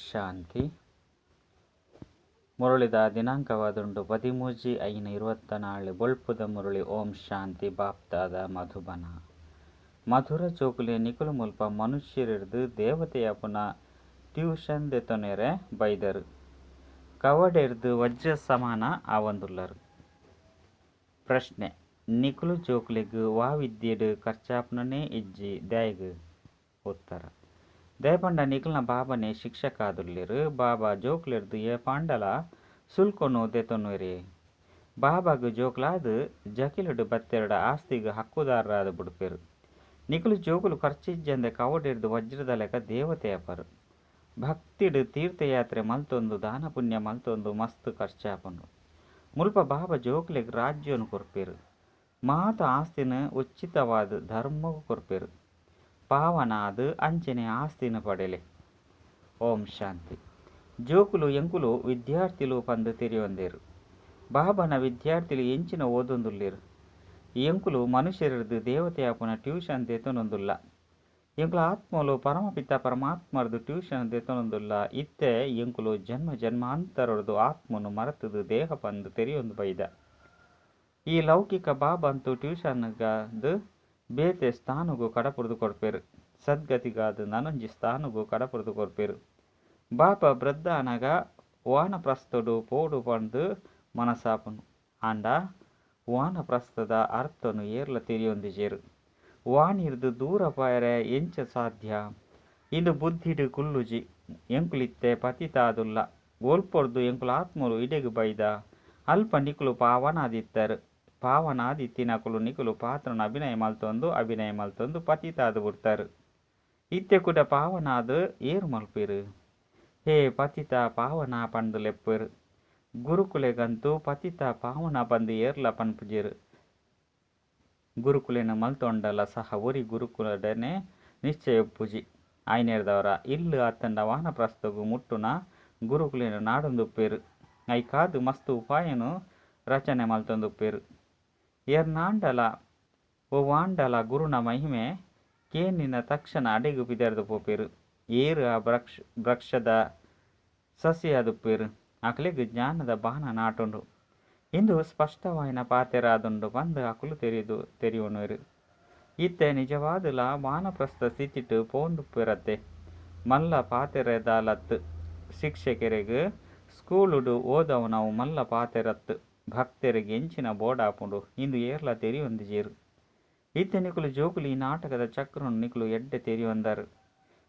ಶಾಂತಿ. ಮುರಳಿದ ದಿನಾಂಕವಾದುಂಡು 13/5/24 ಬೊಳ್ಪುದ ಮುರಳಿ. ಓಂ ಶಾಂತಿ. ಬಾಪ್ತಾದ ಮಧುಬನ. ಮಧುರ ಜೋಕುಲೆ ನಿಕುಲು ಮುಲ್ಪ ಮನುಷ್ಯರಿರ್ದು ದೇವತೆಯ ಪುನಃ ಟ್ಯೂಷನ್ ದೆತೊನೆರೆ ಬೈದರು. ಕವಡೆರ್ದು ವಜ್ರ ಸಮಾನ ಆವಂದುಲ್ಲರು. ಪ್ರಶ್ನೆ: ನಿಕುಲು ಜೋಕುಲೆಗ್ ವಾ ವಿದ್ಯೆಡ್ ಖರ್ಚಾಪುನನೇ ಇಜ್ಜಿ ದಯಗ್. ಉತ್ತರ: ದಯಪಂಡ ನಿಕಲ್ನ ಬಾಬನೆ ಶಿಕ್ಷಕ ಆದುಲ್ಲೆರು. ಬಾಬಾ ಜೋಕುಲೆರ್ದು ಏ ಪಾಂಡಲ ಸುಲ್ಕೊನು ದೆತೊನುವೆರೆ. ಬಾಬಾಗ್ ಜೋಕುಲಾದ್ ಜಕಿಲುಡ್ ಬತ್ತೆರಡ ಆಸ್ತಿಗ್ ಹಕ್ಕುದಾರರಾದ ಬುಡ್ಪೆರು. ನಿಕುಲು ಜೋಕುಲು ಖರ್ಚಿಜ್ಜಂದೆ ಕವಡೆರ್ದು ವಜ್ರದ ಲೆಕ್ಕ ದೇವತೆಯಪರು. ಭಕ್ತಿಡ್ ತೀರ್ಥಯಾತ್ರೆ ಮಲ್ತೊಂದು ದಾನ ಪುಣ್ಯ ಮಲ್ತೊಂದು ಮಸ್ತ್ ಖರ್ಚಾಪುಂಡು. ಮುಲ್ಪ ಬಾಬಾ ಜೋಕುಲೆಗ್ ರಾಜ್ಯನು ಕೊರ್ಪೆರು. ಮಾತ ಆಸ್ತಿನ ಉಚಿತವಾದ ಧರ್ಮಗೂ ಕೊರ್ಪೆರು. ಪಾವನಾದ ಅಂಚನೆ ಆಸ್ತಿನ ಪಡೆಲೆ. ಓಂ ಶಾಂತಿ. ಜೋಕುಲು ಎಂಕುಲು ವಿದ್ಯಾರ್ಥಿಲು ಪಂದು ತೆರೆಯೊಂದೇರು. ಬಾಬನ ವಿದ್ಯಾರ್ಥಿಲು ಎಂಚಿನ ಓದೊಂದುಲ್ಲೆರು. ಎಂಕುಲು ಮನುಷ್ಯರದು ದೇವತೆಯಾಪುನ ಟ್ಯೂಷನ್ ದೆತೊನೊಂದುಲ್ಲ. ಎಂಕುಲು ಆತ್ಮಲು ಪರಮಪಿತ ಪರಮಾತ್ಮರದು ಟ್ಯೂಷನ್ ದೆತೊನೊಂದುಲ್ಲ. ಇತ್ತೆ ಎಂಕುಲು ಜನ್ಮ ಜನ್ಮಾಂತರದು ಆತ್ಮನು ಮರತದು ದೇಹ ಪಂದು ತೆರೆಯೊಂದು ಬೈದ. ಈ ಲೌಕಿಕ ಬಾಬಂತು ಟ್ಯೂಷನ್ಗಾದ ಬೇತೆ ಸ್ಥಾನಗೂ ಕಡಪುರದು ಕೊಡ್ಪೆರು. ಸದ್ಗತಿಗಾದ ನನೊಂಜಿ ಸ್ಥಾನಗೂ ಕಡಪುರದು ಕೊರ್ಪೆರು. ಬಾಪ ಬ್ರದ್ದಾನಗ ವಾನಪ್ರಸ್ಥಡು ಪೋಡು ಪಂದು ಮನಸಾಪುನು. ಆಂಡ ವಾನಪ್ರಸ್ಥದ ಅರ್ಥನು ಏರ್ಲ ತೆರೆಯೊಂದಿಜೇರು. ವಾನಿರ್ದು ದೂರ ಪಾಯರೆ ಎಂಚ ಸಾಧ್ಯ. ಇಂದು ಬುದ್ಧಿಡ್ ಕುಲ್ಲುಜಿ ಎಂಕುಲಿತ್ತೆ ಪತಿತಾದುಲ್ಲ. ಓಲ್ಪೊರ್ದು ಎಂಕುಲು ಆತ್ಮಲು ಇಡೆಗ್ ಬೈದ. ಅಲ್ಪ ನಿಕುಲು ಪಾವನಾದಿತ್ತರು. ಪಾವನಾದಿತ್ತಿನಕುಲು ನಿಕುಲು ಪಾತ್ರನ ಅಭಿನಯ ಮಲ್ತೊಂದು ಪತಿತಾದು ಬಿಡ್ತಾರು. ಇತ್ತೆ ಕೂಡ ಪಾವನಾದ ಏರು ಮಲ್ಪೆರು. ಹೇ ಪತಿತ ಪಾವನ ಪಂದು ಲೆಪ್ಪೆರು. ಗುರುಕುಲೆಗಂತೂ ಪತಿತ ಪಾವನ ಪಂದು ಏರ್ಲ ಪನ್ಪುಜೆರು. ಗುರುಕುಲೆನ ಮಲ್ತೊಂಡಲ ಸಹ ಒರಿ ಗುರುಕುಲಡನೆ ನಿಶ್ಚಯೊಪ್ಪುಜಿ. ಐನೇರ್ದವರ ಇಲ್ಲು ಅತ್ತಂಡ ವಾನಪ್ರಸ್ಥಗೂ ಮುಟ್ಟುನ ಗುರುಕುಲೆನ ನಾಡೊಂದುಪ್ಪೆರು. ಐಕಾದು ಮಸ್ತ್ ಉಪಾಯನು ರಚನೆ ಮಲ್ತೊಂದುಪ್ಪೆರು. ಎರ್ನಾಂಡಲ ಓ ವಾಂಡಲ ಗುರುನ ಮಹಿಮೆ ಕೇನಿನ ತಕ್ಷಣ ಅಡೆಗು ಪಿದರ್ದು ಪೋಪೆರು. ಏರು ಆ ವೃಕ್ಷದ ಸಸಿಯಾದುಪ್ಪೆರು. ಅಕಲೆಗ್ ಜ್ಞಾನದ ಬಾಣ ನಾಟುಂಡು. ಇಂದು ಸ್ಪಷ್ಟವಾಯಿನ ಪಾತೆರಾದುಂಡು ಬಂದು ಅಕುಲು ತೆರೆಯುವನುವೆರು. ಇತ್ತೆ ನಿಜವಾದುಲ ವಾನಪ್ರಸ್ಥ ಸ್ಥಿತಿಟ್ ಪೋಂದುಪ್ಪೆರತ್ತೆ. ಮಲ್ಲ ಪಾತೆರೆದಾಲತ್ ಶಿಕ್ಷಕರೆಗ್ ಸ್ಕೂಲುಡು ಓದವನವು ಮಲ್ಲ ಪಾತೆರತ್ ಭಕ್ತರಿಗೆ ಎಂಚಿನ ಬೋಡಾಪುಂಡು. ಇಂದು ಏರ್ಲ ತೆರೆಯೊಂದಿಜೇರು. ಇತ್ತೆ ನಿಕುಲು ಜೋಕುಲು ಈ ನಾಟಕದ ಚಕ್ರನು ನಿಕುಲು ಎಡ್ಡೆ ತೆರೆಯೊಂದರು.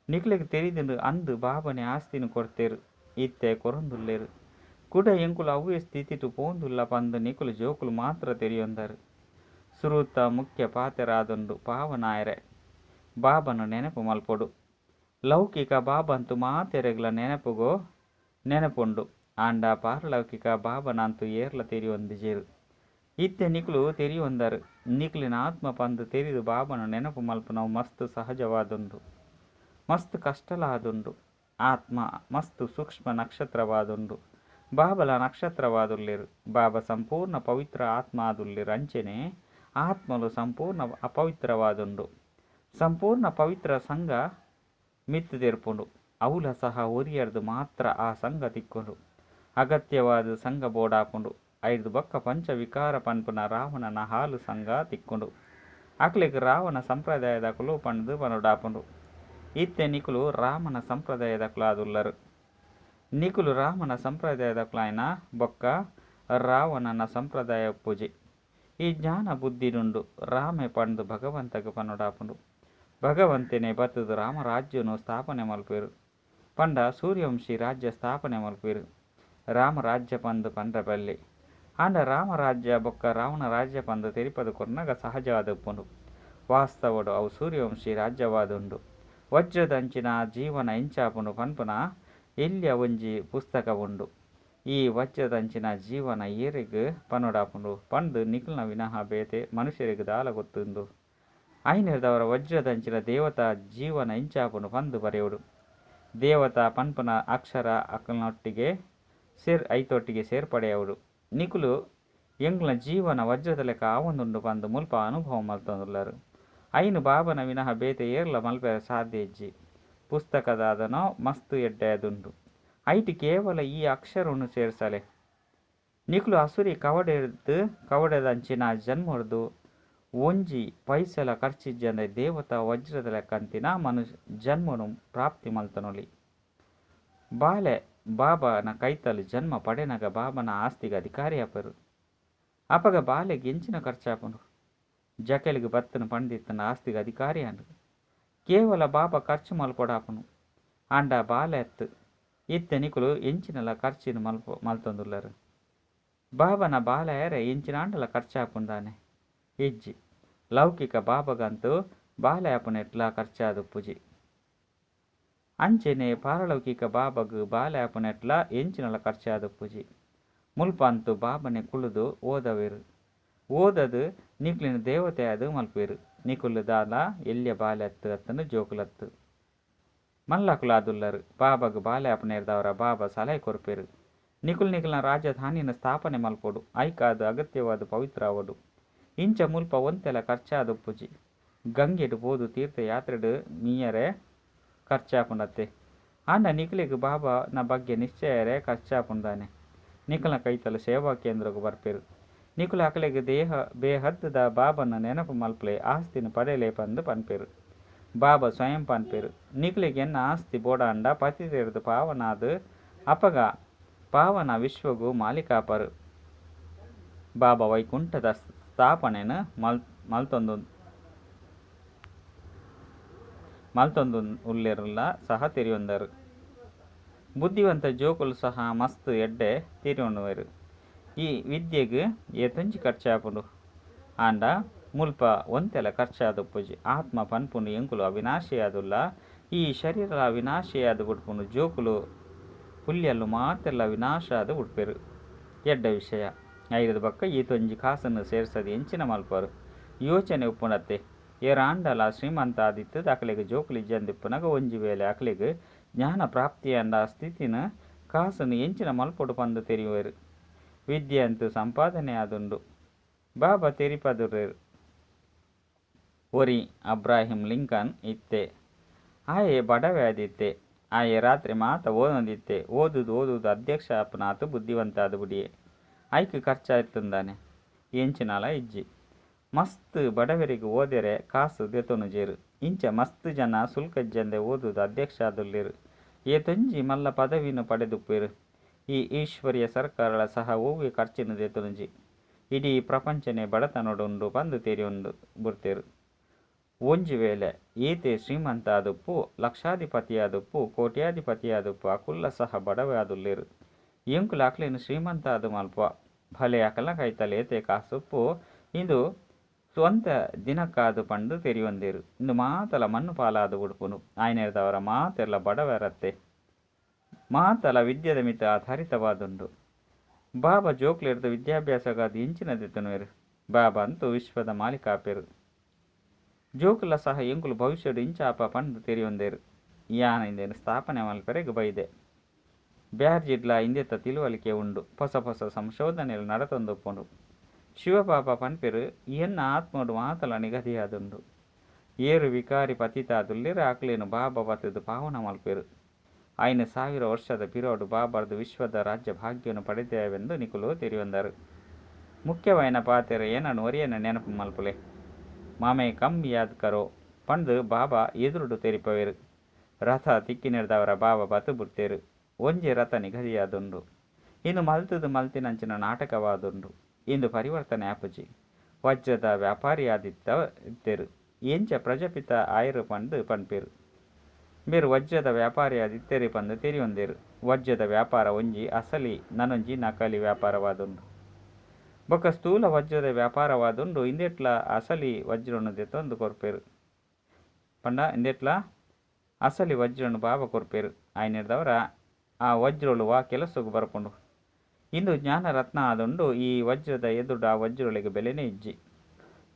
ನಿಕುಲೆಗ್ ತೆರಿದು ಅಂದು ಬಾಬನೆ ಆಸ್ತಿನು ಕೊಡ್ತೆರು. ಇತ್ತೆ ಕೊರೊಂದುಲ್ಲೆರು. ಕುಡ ಎಂಕುಲು ಅವ್ವೆ ಸ್ಥಿತಿಟು ಪೋಂದುಲ್ಲ ಪಂದು ನಿಕುಲು ಜೋಕುಲು ಮಾತ್ರ ತೆರೆಯೊಂದರು. ಸುರೂತ ಮುಖ್ಯ ಪಾತೆರಾದುಂಡು ಪಾವನಾಯರೆ ಬಾಬನು ನೆನಪು ಮಲ್ಪೊಡು. ಲೌಕಿಕ ಬಾಬಂತು ಮಾತೆರೆಗ್ಲ ನೆನಪುಂಡು. ಆಂಡ ಪಾರಲೌಕಿಕ ಬಾಬನಂತು ಏರ್ಲ ತೆರೆಯೊಂದಿಜೇರು. ಇತ್ತೆ ನಿಕುಲು ತೆರೆಯೊಂದರು. ನಿಕುಲಿನ ಆತ್ಮ ಪಂದು ತೆರೆದು ಬಾಬನ ನೆನಪು ಮಲ್ಪುನವು ಮಸ್ತ್ ಸಹಜವಾದುಂಡು. ಮಸ್ತ್ ಕಷ್ಟಲಾದುಂಡು. ಆತ್ಮ ಮಸ್ತ್ ಸೂಕ್ಷ್ಮ ನಕ್ಷತ್ರವಾದುಂಡು. ಬಾಬಲ ನಕ್ಷತ್ರವಾದುಲ್ಲೆರು. ಬಾಬಾ ಸಂಪೂರ್ಣ ಪವಿತ್ರ ಆತ್ಮ ಆದುಲ್ಲೆರು. ಅಂಚನೆ ಆತ್ಮಲು ಸಂಪೂರ್ಣ ಅಪವಿತ್ರವಾದುಂಡು. ಸಂಪೂರ್ಣ ಪವಿತ್ರ ಸಂಘ ಮಿತ್ತು ತೆರ್ಪುಂಡು. ಅವುಲ ಸಹ ಒರಿಯರ್ದು ಮಾತ್ರ ಆ ಸಂಘ ತಿಕ್ಕೊಂಡು ಅಗತ್ಯವಾದ ಸಂಘ ಬೋಡಾಪುಂಡು. ಐದು ಬೊಕ್ಕ ಪಂಚ ವಿಕಾರ ಪನ್ಪುನ ರಾವಣನ ಹಾಲು ಸಂಘ ತಿಕ್ಕೊಂಡು ಅಕ್ಲೆಗ್ ರಾವಣ ಸಂಪ್ರದಾಯದಕುಲು ಪಂದು ಪನುಡಾಪುಂಡು. ಇತ್ತೆ ನಿಕುಲು ರಾಮನ ಸಂಪ್ರದಾಯದಕುಲಾದುಲ್ಲರು. ನಿಕುಲು ರಾಮನ ಸಂಪ್ರದಾಯದಕುಲಾಯ್ನ ಬೊಕ್ಕ ರಾವಣನ ಸಂಪ್ರದಾಯ ಪೂಜೆ. ಈ ಜ್ಞಾನ ಬುದ್ಧಿಡುಂಡು. ರಾಮೆ ಪಂದು ಭಗವಂತಗ ಪನುಡಾಪುಂಡು. ಭಗವಂತನೇ ಬತ್ತದು ರಾಮರಾಜ್ಯನು ಸ್ಥಾಪನೆ ಮಲ್ಪೆರು. ಪಂಡ ಸೂರ್ಯವಂಶಿ ರಾಜ್ಯ ಸ್ಥಾಪನೆ ಮಲ್ಪೆರು. ರಾಮರಾಜ್ಯ ಪಂದು ಪಂಡ್ರ ಬಲ್ಲೆ. ಆಂಡ ರಾಮರಾಜ್ಯ ಬೊಕ್ಕ ರಾವಣ ರಾಜ್ಯ ಪಂದು ತೆರಿಪದು ಕೊರ್ನಗ ಸಹಜವಾದುಪ್ಪುಂಡು. ವಾಸ್ತವಡು ಅವು ಸೂರ್ಯವಂಶಿ ರಾಜ್ಯವಾದುಂಡು. ವಜ್ರದಂಚಿನ ಜೀವನ ಎಂಚಾಪುಂಡು ಪನ್ಪುನ ಎಲ್ಯ ಒಂಜಿ ಪುಸ್ತಕ ಉಂಡು. ಈ ವಜ್ರದಂಚಿನ ಜೀವನ ಏರೆಗ್ ಪನುಡಾಪುಂಡು ಪಂದು ನಿಕುಲ್ನ ವಿನಃ ಬೇತೆ ಮನುಷ್ಯರಿಗೆ ದಾಲ ಗೊತ್ತುಂಡು. ಐನೇರ್ದವರ ವಜ್ರದಂಚಿನ ದೇವತಾ ಜೀವನ ಎಂಚಾಪುಂಡು ಪಂದು ಬರೆಯುಡು. ದೇವತಾ ಪನ್ಪುನ ಅಕ್ಷರ ಅಕಲ್ನೊಟ್ಟಿಗೆ ಐತೊಟ್ಟಿಗೆ ಸೇರ್ಪಡೆಯವುಡು. ನಿಕುಲು ಎಂಗ್ಲ ಜೀವನ ವಜ್ರದ ಲೆಕ್ಕ ಆವೊಂದುಂಡು ಪಂದು ಮುಲ್ಪ ಅನುಭವ ಮಲ್ತೊಂದುಲ್ಲರು. ಐನು ಬಾಬನ ವಿನಃ ಬೇತೆ ಏರ್ಲ ಮಲ್ಪೆರ ಸಾಧ್ಯ ಇಜ್ಜಿ. ಪುಸ್ತಕದಾದನೋ ಮಸ್ತು ಎಡ್ಡೆದುಂಡು. ಐಟಿ ಕೇವಲ ಈ ಅಕ್ಷರವನ್ನು ಸೇರ್ಸಲೆ ನಿಕ್ಲು ಅಸುರಿ ಕವಡೆದಂಚಿನ ಜನ್ಮರ್ದು ಒಂಜಿ ಪೈಸಲ ಖರ್ಚಿಜ್ಜಂದ ದೇವತಾ ವಜ್ರದ ಲೆಕ್ಕಂತಿನ ಜನ್ಮನು ಪ್ರಾಪ್ತಿ ಮಲ್ತನೊಲಿ. ಬಾಲೆ ಬಾಬನ ಕೈತಲು ಜನ್ಮ ಪಡೆನಗ ಬಾಬನ ಆಸ್ತಿಗೆ ಅಧಿಕಾರಿ ಆಪರು. ಅಪಗ ಬಾಲೆಗೆ ಎಂಚಿನ ಖರ್ಚಾಪನು ಜಕೆಲಿಗೆ ಬತ್ತನ ಪಂಡಿತನ ಆಸ್ತಿಗೆ ಅಧಿಕಾರಿ ಅಂಡು ಕೇವಲ ಬಾಬಾ ಖರ್ಚು ಮಲ್ಪೊಡಾಪನು ಅಂಡ ಬಾಲೆ ಎತ್ತು ಇತ್ತೆ ನಿಕುಲು ಎಂಚಿನಲ ಖರ್ಚಿನ ಮಲ್ತೊಂದುಲ್ಲರು. ಬಾಬನ ಬಾಲೆಯರೆ ಎಂಚಿನ ಅಂಡಲ ಖರ್ಚಾಪುಂದಾನೆ ಇಜ್ಜಿ ಲೌಕಿಕ ಬಾಬಗಂತೂ ಬಾಲೆ ಆಪುನ ಎಟ್ಲ ಖರ್ಚಾದುಪ್ಪುಜಿ. ಅಂಚೆನೆ ಪಾರಲೌಕಿಕ ಬಾಬಗ್ ಬಾಲೆ ಆಪುನ ಎಟ್ಲ ಎಂಚಿನಲ ಖರ್ಚಾದುಪ್ಪುಜಿ. ಮುಲ್ಪ ಅಂತೂ ಬಾಬನೆ ಕುಳುದು ಓದವೇರು. ಓದದು ನಿಕ್ಲಿನ ದೇವತೆಯಾದು ಮಲ್ಪೇರು. ನಿಕುಲು ದಾಲ ಎಲ್ಯ ಬಾಲೆ ಅತ್ತು ಅತ್ತನು ಜೋಕುಲತ್ತು ಮಲ್ಲಕುಲಾದುಲ್ಲರು. ಬಾಬಗ್ ಬಾಲೆ ಆಪನೇರ್ದವರ ಬಾಬಾ ಸಲಹೆ ಕೊರ್ಪೇರು. ನಿಕುಲ್ನ ರಾಜಧಾನಿನ ಸ್ಥಾಪನೆ ಮಲ್ಪೊಡು ಐಕಾದು ಅಗತ್ಯವಾದ ಪವಿತ್ರ ಅವಡು. ಇಂಚ ಮುಲ್ಪ ಒಂತೆಲ ಖರ್ಚಾದುಪ್ಪುಜಿ. ಗಂಗೆಡು ಬೋದು ತೀರ್ಥಯಾತ್ರೆಡು ಮೀಯರೆ ಖರ್ಚಾಪುಂಡತ್ತೆ ಅಂಡ ನಿಕಲಿಗೆ ಬಾಬಾನ ಬಗ್ಗೆ ನಿಶ್ಚಯರೇ ಖರ್ಚಾಪುಂದಾನೆ. ನಿಕಲ್ನ ಕೈತಲು ಸೇವಾ ಕೇಂದ್ರಗೂ ಬರ್ಪೇರು. ನಿಕುಲು ಅಕಲೆಗೆ ಬೇಹದ್ದದ ಬಾಬನ ನೆನಪು ಮಲ್ಪಲೆ ಆಸ್ತಿನ ಪಡೆಯಲೇ ಪಂದು ಪನ್ಪೇರು. ಬಾಬಾ ಸ್ವಯಂ ಪನ್ಪೇರು. ನಿಕಲಿಗೆ ಎನ್ನ ಆಸ್ತಿ ಬೋಡಾಂಡ ಪತಿತೆರ್ದು ಪಾವನಾದು ಅಪಗ ಪಾವನ ವಿಶ್ವಗೂ ಮಾಲೀಕಾಪರು. ಬಾಬಾ ವೈಕುಂಠದ ಸ್ಥಾಪನೆನ ಮಲ್ತೊಂದು ಉಲ್ಲೆರುಲ್ಲ ಸಹ ತಿರಿಯೊಂದರು. ಬುದ್ಧಿವಂತ ಜೋಕುಲು ಸಹ ಮಸ್ತ್ ಎಡ್ಡೆ ತಿರಿಯೊಂಡುವೆರು. ಈ ವಿದ್ಯೆಗೆ ಏತೊಂಜಿ ಖರ್ಚಾಪುಂಡು ಆಂಡ ಮುಲ್ಪ ಒಂತೆಲ ಖರ್ಚಾದುಪ್ಪುಜಿ. ಆತ್ಮ ಪನ್ಪುಂಡು ಎಂಕುಲು ಅವಿನಾಶಿಯಾದುಲ್ಲ. ಈ ಶರೀರ ಅವಿನಾಶಿಯಾದು ಉಡ್ಪುಂಡು. ಜೋಕುಲು ಹುಲ್ಯಲ್ಲು ಮಾತೆಲ್ಲ ವಿನಾಶ ಅದು ಉಡ್ಪೆರು. ಎಡ್ಡ ವಿಷಯ ಐರದ ಬಕ್ಕ ಈತೊಂಜಿ ಕಾಸನ್ನು ಸೇರ್ಸದು ಎಂಚಿನ ಮಲ್ಪರು ಯೋಚನೆ ಉಪ್ಪುಂಡತ್ತೆ. ಏರಾಂಡಲ ಶ್ರೀಮಂತ ಆದಿತ್ತು ಅಕಲೆಗೆ ಜೋಕುಲು ಇಜ್ಜಂದಿಪ್ಪುನಗ ಒಂಜಿ ವೇಳೆ ಅಕಲೆಗೆ ಜ್ಞಾನ ಪ್ರಾಪ್ತಿಯಂಡ ಸ್ಥಿತಿನ ಕಾಸನ್ನು ಎಂಚಿನ ಮಲ್ಪೊಡು ಪಂದು ತೆರಿಯುವೆರು. ವಿದ್ಯೆ ಅಂತೂ ಸಂಪಾದನೆ ಆದುಂಡು. ಬಾಬಾ ತೆರಿಪದುರೇರು. ಒರಿ ಅಬ್ರಾಹಿಂ ಲಿಂಕನ್ ಇತ್ತೆ ಆಯೆ ಬಡವೆ ಆದಿತ್ತೆ. ಆಯೆ ರಾತ್ರಿ ಮಾತ ಓದೊಂದಿತ್ತೆ. ಓದುದು ಅಧ್ಯಕ್ಷ ಅಪ್ಪನಾತು ಬುದ್ಧಿವಂತ ಆದು ಬಿಡಿಯೇ ಐಕ್ ಖರ್ಚಾಯ್ತುಂದಾನೆ ಎಂಚಿನಲ ಇಜ್ಜಿ. ಮಸ್ತ್ ಬಡವರಿಗೆ ಓದೆರೆ ಕಾಸು ದೆತೊನು ಜೇರು. ಇಂಚ ಮಸ್ತ್ ಜನ ಸುಲ್ಕಜ್ಜಂದೆ ಓದುದು ಅಧ್ಯಕ್ಷ ಆದುಲ್ಲೇರು. ಏತೊಂಜಿ ಮಲ್ಲ ಪದವಿನು ಪಡೆದುಪ್ಪೇರು. ಈ ಈಶ್ವರ್ಯ ಸರ್ಕಾರಳ ಸಹ ಓವಿ ಖರ್ಚಿನ ದೆತೊನುಜಿ. ಇಡೀ ಪ್ರಪಂಚನೇ ಬಡತನೊಡುಂಡು ಬಂದು ತೆರಿಯೊಂದು ಬುರ್ತೇರು. ಒಂಜಿ ವೇಳೆ ಈತೆ ಶ್ರೀಮಂತ ಆದುಪ್ಪು ಲಕ್ಷಾಧಿಪತಿಯಾದುಪ್ಪು ಕೋಟ್ಯಾಧಿಪತಿಯಾದುಪ್ಪು ಅಕುಲ್ಲ ಸಹ ಬಡವೆ ಆದುಲ್ಲೇರು. ಎಂಕುಲು ಅಕ್ಲೇನು ಶ್ರೀಮಂತ ಆದು ಮಲ್ಪ ಭಲೆ ಅಕಲ ಕೈತಲೆ ಏತೆ ಕಾಸುಪ್ಪು ಇಂದು ಸ್ವಂತ ದಿನಕ್ಕಾದು ಪಂಡು ತೆರಿಯೊಂದೇರು. ಇಂದು ಮಾತಲ ಮಣ್ಣು ಪಾಲಾದು ಉಡುಪುನು ಆಯ್ನೆರ್ದವರ ಮಾತೆಲ್ಲ ಬಡವರತ್ತೆ. ಮಾತಲ ವಿದ್ಯೆದ ಮಿತ ಹರಿತವಾದುಂಡು. ಬಾಬಾ ಜೋಕ್ಲೆರ್ದು ವಿದ್ಯಾಭ್ಯಾಸಗಾದ ಇಂಚಿನ ದೆತನುವೆರು. ಬಾಬಾ ಅಂತೂ ವಿಶ್ವದ ಮಾಲೀಕಾಪೆರು. ಜೋಕುಲ ಸಹ ಎಂಕುಲು ಭವಿಷ್ಯಡು ಇಂಚಾಪ ಪಂಡು ತೆರಿಯೊಂದೇರು. ಯಾನ ಇಂದೇನು ಸ್ಥಾಪನೆ ಮಲ್ಪೆರೆಗೆ ಬೈದೆ ಬ್ಯಾರ್ಜಿಡ್ಲ ಇಂದೆತ್ತ ತಿಳುವಳಿಕೆ ಉಂಡು. ಹೊಸ ಸಂಶೋಧನೆలు ನಡತೊಂದುಪ್ಪುಂಡು. ಶಿವಪಾಪ ಪನ್ಪೆರು ಎನ್ನ ಆತ್ಮಡು ಮಾತಲ ನಿಗದಿಯಾದುಂಡು. ಏರು ವಿಕಾರಿ ಪತಿತಾದುಲ್ಲೇರು ಅಕ್ಲೇನು ಬಾಬಾ ಬತ್ತದು ಪಾವನ ಮಲ್ಪೆರು. 5,000 ವರ್ಷದ ಪಿರೋಡು ಬಾಬರ್ದು ವಿಶ್ವದ ರಾಜ್ಯ ಭಾಗ್ಯವನ್ನು ಪಡೆದೇವೆಂದು ನಿಕುಲು ತೆರಿಯೊಂದರು. ಮುಖ್ಯವಾಯಿನ ಪಾತೆರ ಏನನ್ನು ಒರಿಯನ ನೆನಪು ಮಲ್ಪುಲೆ ಮಾಮೆ ಕಮ್ ಯಾದ್ ಕರೋ ಪಂದು ಬಾಬಾ ಎದುರುಡು ತೆರಿಪವೆರು. ರಥ ತಿಕ್ಕಿನಿರ್ದವರ ಬಾಬಾ ಬತ್ತು ಬುಡ್ತೇರು. ಒಂಜೆ ರಥ ನಿಗದಿಯಾದುಂಡು. ಇನ್ನು ಮಲ್ತುದು ಮಲ್ತಿನಂಚಿನ ನಾಟಕವಾದುಂಡು. ಇಂದು ಪರಿವರ್ತನೆ ಆಪುಜಿ. ವಜ್ರದ ವ್ಯಾಪಾರಿಯಾದಿತ್ತೇರು. ಎಂಚ ಪ್ರಜಾಪಿತ ಆಯರು ಪಂದು ಪನ್ಪೇರು. ಬೇರು ವಜ್ರದ ವ್ಯಾಪಾರಿಯಾದಿತ್ತೇರಿ ಪಂದು ತೆರಿಯೊಂದೇರು. ವಜ್ರದ ವ್ಯಾಪಾರ ಒಂಜಿ ಅಸಲಿ ನನೊಂಜಿ ನಕಲಿ ವ್ಯಾಪಾರವಾದುಂಡು. ಬೊಕ್ಕ ಸ್ಥೂಲ ವಜ್ರದ ವ್ಯಾಪಾರವಾದುಂಡು. ಇಂದೆಟ್ಲ ಅಸಲಿ ವಜ್ರನು ದೆತೊಂದು ಕೊರ್ಪೇರು ಪಂಡ ಇಂದೆಟ್ಲ ಅಸಲಿ ವಜ್ರನು ಬಾಬಾ ಕೊರ್ಪೇರು. ಆಯ್ನೆರ್ದವರ ಆ ವಜ್ರೊಳು ವಾ ಕೆಲಸಗೂ ಬರ್ಪುಂಡು. ಇಂದು ಜ್ಞಾನ ರತ್ನ ಆದುಂಡು. ಈ ವಜ್ರದ ಎದುರು ಆ ವಜ್ರೊಳಿಗೆ ಬೆಲೆನೇ ಇಜ್ಜಿ.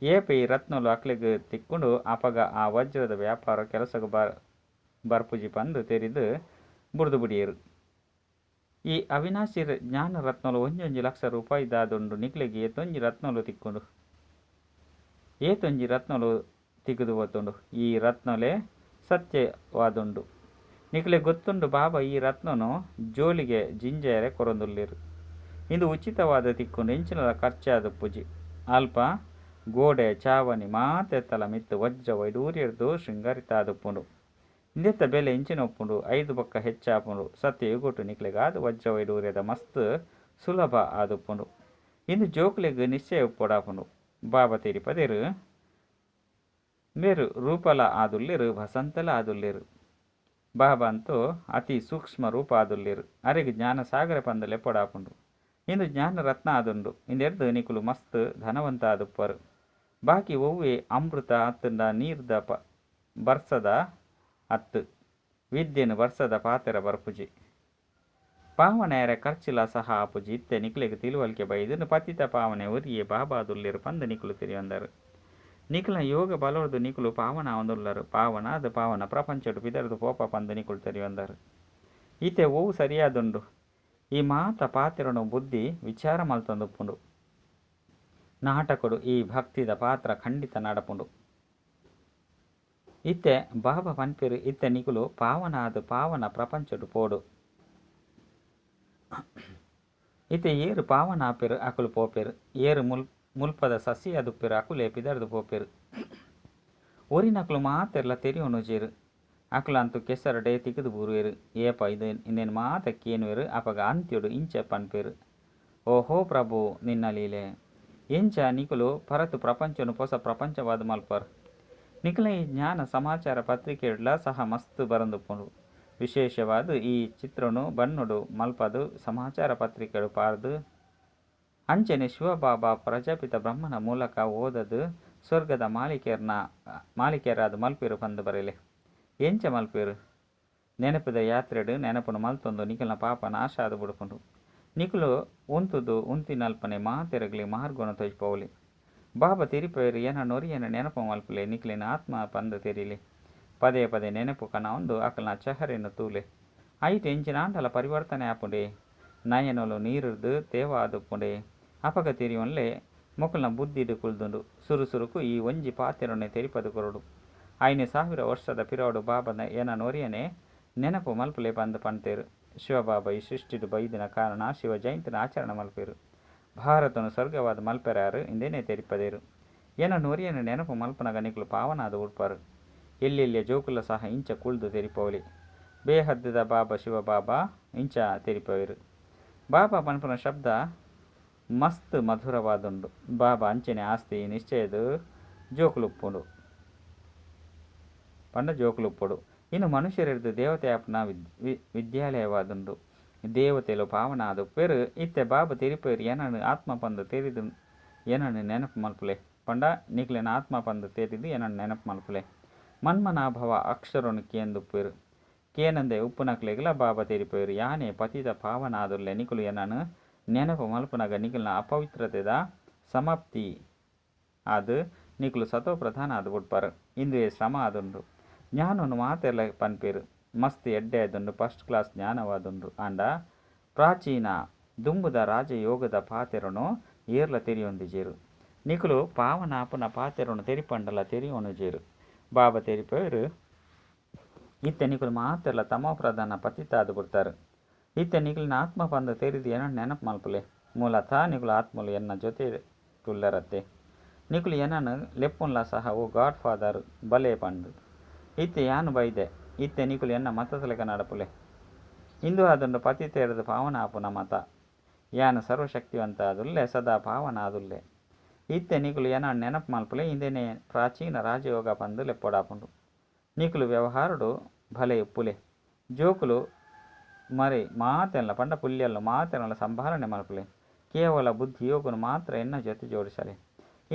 ಏಪೆ ಈ ರತ್ನಲು ಅಕ್ಲೆಗೆ ತಿಕ್ಕೊಂಡು ಅಪಗ ಆ ವಜ್ರದ ವ್ಯಾಪಾರ ಕೆಲಸಗೂ ಬರ್ಪುಜಿ ಪಂದು ತೆರಿದು ಬುಡ್ದು ಬಿಡಿಯರು. ಈ ಅವಿನಾಶಿ ಜ್ಞಾನ ರತ್ನಲು ಒಂಜೊಂಜಿ ಲಕ್ಷ ರೂಪಾಯಿದಾದುಂಡು. ನಿಕ್ಲೆಗೆ ಏತೊಂಜಿ ರತ್ನಲು ತಿಕ್ಕೊಂಡು ಏತೊಂಜಿ ರತ್ನಲು ತಿಗುದು ಹೋತುಂಡು. ಈ ರತ್ನಲೆ ಸತ್ಯವಾದುಂಡು. ನಿಕ್ಲೆ ಗೊತ್ತುಂಡು ಬಾಬಾ ಈ ರತ್ನನು ಜೋಲಿಗೆ ಜಿಂಜೇರೆ ಕೊರೊಂದುಲ್ಲೇರು. ಇಂದು ಉಚಿತವಾದ ತಿಕ್ಕೊಂಡು ಎಂಚಿನ ಖರ್ಚಾದ ಪೂಜಿ ಅಲ್ಪ ಗೋಡೆ ಚಾವಣಿ ಮಾತೆತ್ತಲ ಮಿತ್ತು ವಜ್ರ ವೈಡೂರ್ಯರ್ದು ಶೃಂಗರಿತಾದುಪ್ಪುಂಡು. ಇಂದೆತ್ತ ಬೆಲೆ ಇಂಚಿನ ಒಪ್ಪುಂಡು 5 ಬೊಕ್ಕ ಹೆಚ್ಚಾಪುಂಡು. ಸತ್ಯ ಯುಗುಟು ನಿಕ್ಲೆಗಾದ ವಜ್ರ ವೈಡೂರ್ಯದ ಮಸ್ತ್ ಸುಲಭ ಆದುಪ್ಪುಂಡು. ಇಂದು ಜೋಕ್ಲೆಗ್ ನಿಶ್ಚಯ ಉಪ್ಪೊಡಾಪುಂಡು. ಬಾಬಾ ತಿರಿಪದೇರು ಮೇರು ರೂಪಲ ಆದುಲ್ಲೇರು ವಸಂತಲ ಆದುಲ್ಲೇರು. ಬಾಬಾ ಅಂತೂ ಅತಿ ಸೂಕ್ಷ್ಮ ರೂಪ ಆದುಲ್ಲೇರು. ಅರೆಗೆ ಜ್ಞಾನ ಸಾಗರ ಪಂದಲೆ ಪೊಡಾಪುಂಡು. ಇಂದು ಜ್ಞಾನ ರತ್ನ ಆದುಂಡು. ಇಂದೆರ್ದು ನಿಕುಲು ಮಸ್ತ್ ಧನವಂತ ಆದುಪ್ಪರು. ಬಾಕಿ ಒವ್ವೆ ಅಮೃತ ಅತ್ತಂಡ ನೀರ್ದ ಬರ್ಸದ ಅತ್ತು ವಿದ್ಯೆನು ಬರ್ಸದ ಪಾತೆರ ಬರ್ಪುಜಿ ಪಾವನೆಯರ ಖರ್ಚಿಲ ಸಹ ಆಪುಜಿ ಇತ್ತೆ ನಿಕ್ಲೆಗೆ ತಿಳುವಳಿಕೆ ಬೈದು ಪತಿತ ಪಾವನೆ ಒರಿಯೇ ಬಾಬಾ ಆದುಲ್ಲೇರು ಪಂದ ನಿಕುಲು ತಿರಿಯೊಂದರು. ನಿಕುಲ ಯೋಗ ಬಲವರ್ದು ನಿಕುಲು ಪಾವನ ಒಂದುಲ್ಲರು. ಪಾವನ ಅದು ಪಾವನ ಪ್ರಪಂಚಡು ಪಿದರ್ದು ಪೋಪ ಪಂದ ನಿಕುಲು ತೆರಿಯೊಂದರು. ಈತೆ ಓವು ಸರಿಯಾದುಂಡು. ಈ ಮಾತ ಪಾತ್ರನು ಬುದ್ಧಿ ವಿಚಾರ ಮಲ್ತೊಂದುಪ್ಪುಂಡು. ನಾಟಕಡು ಈ ಭಕ್ತಿದ ಪಾತ್ರ ಖಂಡಿತ ನಡಪುಂಡು. ಇತ್ತೆ ಬಾಬಾ ಪನ್ಪೇರು ಇತ್ತೆ ನಿಕುಲು ಪಾವನ ಅದು ಪಾವನ ಪ್ರಪಂಚಡು ಪೋಡು. ಇತ್ತೆ ಏರು ಪಾವನ ಆಪೇರು ಅಕುಲು ಪೋಪೇರು. ಏರು ಮುಲ್ಪದ ಸಸಿ ಅದುಪ್ಪೇರು ಅಕುಲೆ ಪಿದರ್ದು ಪೋಪೇರು. ಒರಿನಕುಲು ಮಾತೆರ್ಲ ತೆರಿಯೋನು ಜೇರು. ಅಕುಲ ಅಂತೂ ಕೆಸರಡೆ ತಿಕ್ಕದು ಬೂರುವೇರು. ಏಪ ಇದು ಇನ್ನೇನು ಮಾತಕ್ಕೇನುವೇರು ಅಪಗ ಅಂತ್ಯಡು ಇಂಚ ಪನ್ಪೇರು. ಓಹೋ ಪ್ರಭು ನಿನ್ನ ಲೀಲೆ ಎಂಚ ನಿಕುಲು ಪರತು ಪ್ರಪಂಚನು ಹೊಸ ಪ್ರಪಂಚವಾದ ಮಲ್ಪರು. ನಿಕುಲ ಈ ಜ್ಞಾನ ಸಮಾಚಾರ ಪತ್ರಿಕೆಡ್ಲ ಸಹ ಮಸ್ತ್ ಬರಂದುಪ್ಪುಂಡು. ವಿಶೇಷವಾದ ಈ ಚಿತ್ರನು ಬಣ್ಣುಡು ಮಲ್ಪದು ಸಮಾಚಾರ ಪತ್ರಿಕೆಡು ಪಾರ್ದು ಅಂಚನೆ ಶಿವಬಾಬಾ ಪ್ರಜಾಪಿತ ಬ್ರಹ್ಮನ ಮೂಲಕ ಓದದು ಸ್ವರ್ಗದ ಮಾಲಿಕೆಯರಾದ ಮಲ್ಪೇರು ಪಂದು ಬರಲೆ. ಎಂಚ ಮಲ್ಪೇರು ನೆನಪದ ಯಾತ್ರೆಡು ನೆನಪುನು ಮಲ್ತೊಂದು ನಿಕುಲ್ನ ಪಾಪ ನಾಶ ಆದು ಬಿಡ್ಪುಂಡು. ನಿಕುಲು ಉಂತುದು ಉಂತಿನಲ್ಪನೆ ಮಾತೆರಗಲಿ ಮಾರ್ಗೋನ ತೊಜ್ಪೋಲಿ. ಬಾಬಾ ತಿರಿಪೇರು ಏನ ನೊರಿಯನ ನೆನಪು ಮಲ್ಪಲೆ ನಿಕ್ಲಿನ ಆತ್ಮ ಪಂದು ತೆರಿಲಿ. ಪದೇ ಪದೇ ನೆನಪು ಕನ ಒಂದು ಅಕಲ್ನ ಚಹರೆನು ತೂಲೆ. ಐಟು ಎಂಚಿನ ಆಂಡಲ ಪರಿವರ್ತನೆ ಆಪುಂಡೆ. ನಯನೊಲು ನೀರುದು ತೇವ ಆದುಪ್ಪುಂಡೆ. ಅಪಗ ತಿರಿಯೊನ್ಲೆ ಮೊಕಲ್ನ ಬುದ್ಧಿಡು ಕುಳ್ದುಂಡು. ಸುರುಸುರುಕು ಈ ಒಂಜಿ ಪಾತೆರೊನ್ನೆ ತೆರಿಪದು ಕೊರಡು. 5,000 ವರ್ಷದ ಪಿರೋಡು ಬಾಬನ ಏನ ನೊರಿಯನೆ ನೆನಪು ಮಲ್ಪಲೆ ಪಂದು ಪಂತೇರು. ಶಿವಬಾಬಾ ಈ ಸೃಷ್ಟಿಡು ಬೈದಿನ ಕಾರಣ ಶಿವ ಜಯಂತಿನ ಆಚರಣೆ ಮಲ್ಪೇರು. ಭಾರತನು ಸ್ವರ್ಗವಾದ ಮಲ್ಪೆರಾರು ಇಂದೇನೆ ತೆರಿಪದೇರು. ಏನ ನೊರಿಯನ ನೆನಪು ಮಲ್ಪನಗ ನಿಕುಲು ಪಾವನಾದ ಉಡ್ಪಾರು. ಎಲ್ಲೆಲ್ಲಿಯ ಜೋಕುಲ ಸಹ ಇಂಚ ಕುಳ್ದು ತೆರಿಪೋಲಿ. ಬೇಹದ್ದದ ಬಾಬಾ ಶಿವಬಾಬಾ ಇಂಚ ತೆರಿಪವೇರು. ಬಾಬಾ ಪನ್ಪುನ ಶಬ್ದ ಮಸ್ತ್ ಮಧುರವಾದುಂಡು. ಬಾಬಾ ಅಂಚನೆ ಆಸ್ತಿ ನಿಶ್ಚಯದು ಜೋಕುಲುಪ್ಪುಂಡು ಪಂಡ ಜೋಕುಲುಪ್ಪುಡು. ಇನ್ನು ಮನುಷ್ಯರಿರ್ದು ದೇವತೆ ಆಪ್ನ ವಿದ್ಯಾಲಯವಾದುಂಡು. ದೇವತೆಲು ಪಾವನ ಆದು ಪೇರು ಇತ್ತೆ ಬಾಬಾ ತಿರಿಪೇರು ಏನನ್ನು ಆತ್ಮ ಪಂದು ತೆರಿದು ಏನನ್ನು ನೆನಪು ಮಲ್ಪಲೆ ಪಂಡ ನಿಕ್ಲಿನ ಆತ್ಮ ಪಂದು ತೆರಿದು ಏನನ್ನು ನೆನಪು ಮಲ್ಪಲೆ. ಮನ್ಮನಾಭವ ಅಕ್ಷರನು ಕೇಂದುಪ್ಪೇರು. ಕೇನಂದೆ ಉಪ್ಪುನಕ್ಲೆಗ್ಲ ಬಾಬಾ ತೆರಿಪೇರು ಯಾನೆ ಪತಿತ ಪಾವನ ಆದುಲ್ಲೆ ನಿಕುಲು ಏನನ್ನು ನೆನಪು ಮಲ್ಪನಗ ನಿಕುಲ್ನ ಅಪವಿತ್ರತೆದ ಸಮಾಪ್ತಿ ಅದು ನಿಕುಲು ಸತೋ ಪ್ರಧಾನ ಆದು ಬಿಡ್ಪಾರು. ಇಂದ್ರಿಯ ಶ್ರಮ ಆದುಂಡು. ಜ್ಞಾನವನ್ನು ಮಾತೆಲ್ಲ ಪನ್ಪೇರು ಮಸ್ತ್ ಎಡ್ಡೆ ಆದುಂಡು. First class ಜ್ಞಾನವಾದುಂಡು. ಆಂಡ ಪ್ರಾಚೀನ ದುಂಬುದ ರಾಜಯೋಗದ ಪಾತೆರನು ಏರ್ಲ ತೆರಿಯೊಂದಿಜೇರು. ನಿಕುಲು ಪಾವನ ಆಪುನ ಪಾತೆರನು ತೆರಿಪಂಡಲ ತೆರಿಯೋನು ಜೇರು. ಬಾಬಾ ತೆರಿಪೇರು ಇತ್ತೆ ನಿಕುಲು ಮಾತೆಲ್ಲ ತಮೋ ಪ್ರಧಾನ ಪತಿತ ಆದು ಬಿಡ್ತಾರು. ಇತ್ತೆ ನಿಕುಲಿನ ಆತ್ಮ ಪಂದು ತೆರಿದು ಏನೋ ನೆನಪು ಮಲ್ಪಲೆ. ಮೂಲತಃ ನಿಕುಲು ಆತ್ಮಲು ಎನ್ನ ಜೊತೆ ತುಲ್ಲರತ್ತೆ. ನಿಕುಲು ಏನನ್ನು ಲೆಪ್ಪುನ್ಲ ಸಹ ಓ ಗಾಡ್ ಫಾದರ್ ಬಲೆ ಪಂಡು ಇತ್ತೆ ಯಾನು ಬೈದೆ. ಇತ್ತೆ ನಿಕುಲು ಎನ್ನ ಮತದಲೆಗ ನಡಪುಲೆ. ಇಂದು ಆದುಂಡು ಪತಿತ ಎರೆದು ಪಾವನ ಆಪುನ ಮತ. ಯಾನು ಸರ್ವಶಕ್ತಿವಂತ ಆದುಲ್ಲೆ ಸದಾ ಪಾವನ ಆದುಲ್ಲೆ. ಇತ್ತೆ ನಿಕುಲು ಏನ ನೆನಪು ಮಲ್ಪಲೆ ಇಂದೇನೆ ಪ್ರಾಚೀನ ರಾಜಯೋಗ ಪಂದು ಲೆಪ್ಪೊಡಾಪುಂಡು. ನಿಕುಲು ವ್ಯವಹಾರಡು ಭಲೆ ಉಪ್ಪುಲೆ. ಜೋಕುಲು ಮರಿ ಮಾತೆಲ್ಲ ಪಂಡ ಪುಲ್ಯಲ್ಲ ಮಾತೆಲ್ಲ ಸಂಭಾಲನೆ ಮಲ್ಪಲೆ. ಕೇವಲ ಬುದ್ಧಿಯೋಗನು ಮಾತ್ರ ಎನ್ನ ಜೊತೆ ಜೋಡಿಸಲೆ.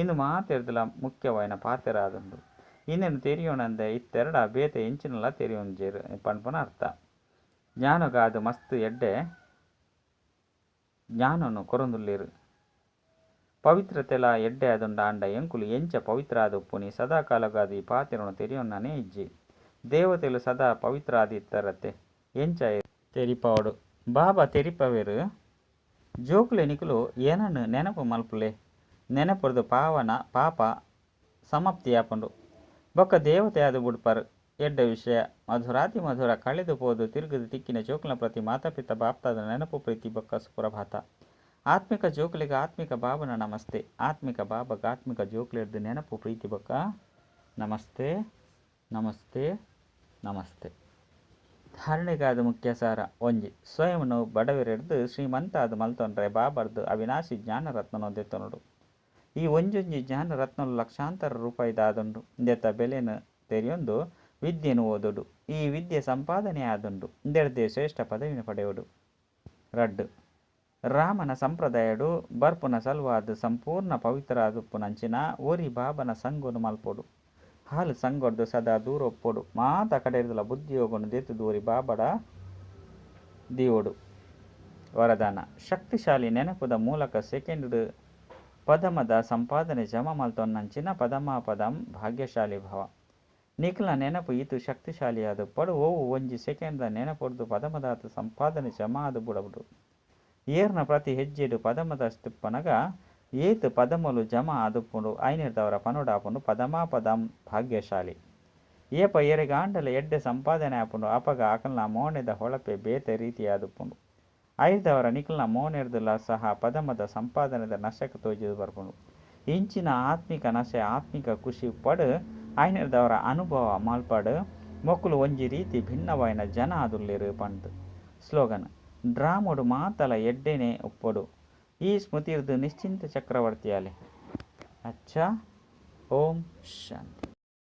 ಇಂದು ಮಾತೆರ್ದಲ ಮುಖ್ಯವಾಯಿನ ಪಾತೆರ ಆದುಂಡು. ಇನ್ನೇನು ತೆರಿಯೋಣಂದೆ ಇತ್ತೆರಡ ಬೇತೆ ಎಂಚಿನಲ್ಲ ತೆರಿಯೊಂಜೇರು ಪನ್ಪುನ ಅರ್ಥ. ಜ್ಞಾನಗಾದು ಮಸ್ತ್ ಎಡ್ಡೆ ಜ್ಞಾನನು ಕೊರೊಂದುಲ್ಲೇರು. ಪವಿತ್ರತೆಲ ಎಡ್ಡೆ ಆದುಂಡ ಆಂಡ ಎಂಕುಲು ಎಂಚ ಪವಿತ್ರ ಆದು ಉಪ್ಪುನಿ ಸದಾಕಾಲಗಾದು ಈ ಪಾತೆರನು ತೆರಿಯೊನ್ನನೇ ಇಜ್ಜಿ. ದೇವತೆಲು ಸದಾ ಪವಿತ್ರ ಆದಿತ್ತರತ್ತೆ ಎಂಚ ತೆರಿಪಾವಡು. ಬಾಬಾ ತೆರಿಪವೇರು ಜೋಕುಲೆ ನಿಕುಲು ಏನನ್ನು ನೆನಪು ಮಲ್ಪುಲೆ. ನೆನಪುರ್ದು ಪಾವನ ಪಾಪ ಸಮಾಪ್ತಿ ಆಪುಂಡು. ಬೊಕ್ಕ ದೇವತೆ ಆದು ಬಿಡ್ಪಾರು. ಎಡ್ಡ ವಿಷಯ ಮಧುರಾತಿ ಮಧುರ ಕಳೆದು ಪೋದು ತಿರುಗದು ತಿಕ್ಕಿನ ಜೋಕುಲ ಪ್ರತಿ ಮಾತಾಪಿತ ಬಾಪ್ತಾದ ನೆನಪು ಪ್ರೀತಿ ಬೊಕ್ಕ ಸುಪ್ರಭಾತ. ಆತ್ಮಿಕ ಜೋಕುಲಿಗೆ ಆತ್ಮಿಕ ಬಾಬನ ನಮಸ್ತೆ. ಆತ್ಮಿಕ ಬಾಬಗ ಆತ್ಮಿಕ ಜೋಕುಲಿರ್ದು ನೆನಪು ಪ್ರೀತಿ ಬೊಕ್ಕ ನಮಸ್ತೆ ನಮಸ್ತೆ ನಮಸ್ತೆ. ಧಾರಣೆಗಾದ ಮುಖ್ಯ ಸಾರ ಒಂಜಿ ಸ್ವಯಂನು ಬಡವರೆಡ್ದು ಶ್ರೀಮಂತಾದ ಮಲ್ತೊಂಡ್ರೆ ಬಾಬರ್ದು ಅವಿನಾಶಿ ಜ್ಞಾನ ರತ್ನನೋ ದೆತ್ತೊನೊಡು. ಈ ಒಂಜೊಂಜಿ ಜ್ಞಾನ ರತ್ನಲು ಲಕ್ಷಾಂತರ ರೂಪಾಯಿದಾದುಂಡು. ದೆತ್ತ ಬೆಲೆನು ತೆರೆಯೊಂದು ವಿದ್ಯೆನು ಓದೊಡು. ಈ ವಿದ್ಯೆ ಸಂಪಾದನೆ ಆದುಂಡು. ಇಂದೆರ್ದೆ ಶ್ರೇಷ್ಠ ಪದವಿನ ಪಡೆಯೋಡು. ರಡ್ಡು ರಾಮನ ಸಂಪ್ರದಾಯಡು ಬರ್ಪುನ ಸಲುವಾದ ಸಂಪೂರ್ಣ ಪವಿತ್ರ ಆದುಪ್ಪುನಂಚಿನ ಓರಿ ಬಾಬನ ಸಂಗೊನು ಮಲ್ಪೊಡು. ಹಾಲು ಸಂಗೊಡ್ದು ಸದಾ ದೂರ ಒಪ್ಪೊಡು. ಮಾತ ಕಡೆರ್ದಲ ಬುದ್ಧಿಯೋಗನು ದೆತ್ತು ದೂರಿ ಬಾಬಡ ದಿಯೋಡು. ವರದಾನ ಶಕ್ತಿಶಾಲಿ ನೆನಪುದ ಮೂಲಕ ಸೆಕೆಂಡ್ ಪದಮದ ಸಂಪಾದನೆ ಜಮ ಮಲ್ತೊನ್ನಂಚಿನ ಪದಂ ಭಾಗ್ಯಶಾಲಿ ಭವ. ನಿಖಿಲ ನೆನಪು ಈತು ಶಕ್ತಿಶಾಲಿಯಾದ ಪಡು ಓವು ಒಂಜಿ ಸೆಕೆಂಡ್ದ ನೆನಪೊಡ್ದು ಪದಮದಾತ ಸಂಪಾದನೆ ಜಮ ಆದು ಬುಡಬುಡು. ಏರ್ನ ಪ್ರತಿ ಹೆಜ್ಜೆಡು ಪದಮದ ಸ್ತುಪ್ಪನಗ ಏತು ಪದಮಲು ಜಮ ಆದುಪ್ಪುಂಡು ಐನಿರ್ದವರ ಪನುಡಾಪುಂಡು ಪದಂ ಭಾಗ್ಯಶಾಲಿ. ಏಪ ಎರೆಗಾಂಡಲ ಎಡ್ಡೆ ಸಂಪಾದನೆ ಆಪುಂಡು ಅಪಗ ಅಕಲ್ನ ಮೋನೆದ ಹೊಳಪೆ ಬೇತೆ ರೀತಿಯಾದುಪ್ಪುಂಡು. ಐದವರ ನಿಖಲ್ನ ಮೋನೆರ್ದುಲ ಸಹ ಪದಮದ ಸಂಪಾದನೆದ ನಶಕ ತೋಜಿದು ಬರ್ಪುಂಡು. ಇಂಚಿನ ಆತ್ಮಿಕ ನಶೆ ಆತ್ಮಿಕ ಖುಷಿ ಪಡು ಐನಿರ್ದವರ ಅನುಭವ ಮಾಲ್ಪಡು ಮೊಕ್ಕಲು ಒಂಜಿ ರೀತಿ ಭಿನ್ನವಾಯಿನ ಜನ ಅದುಲ್ಲೇರು ಪಂಡು. ಸ್ಲೋಗನ್ ಡ್ರಾಮೊಡು ಮಾತಲ ಎಡ್ಡೆನೆ ಉಪ್ಪೊಡು. ಈ ಸ್ಮೃತಿರ್ದು ನಿಶ್ಚಿಂತ ಚಕ್ರವರ್ತಿಯಾಲೆ. ಅಚ್ಚ ಓಂ ಶಾಂತಿ.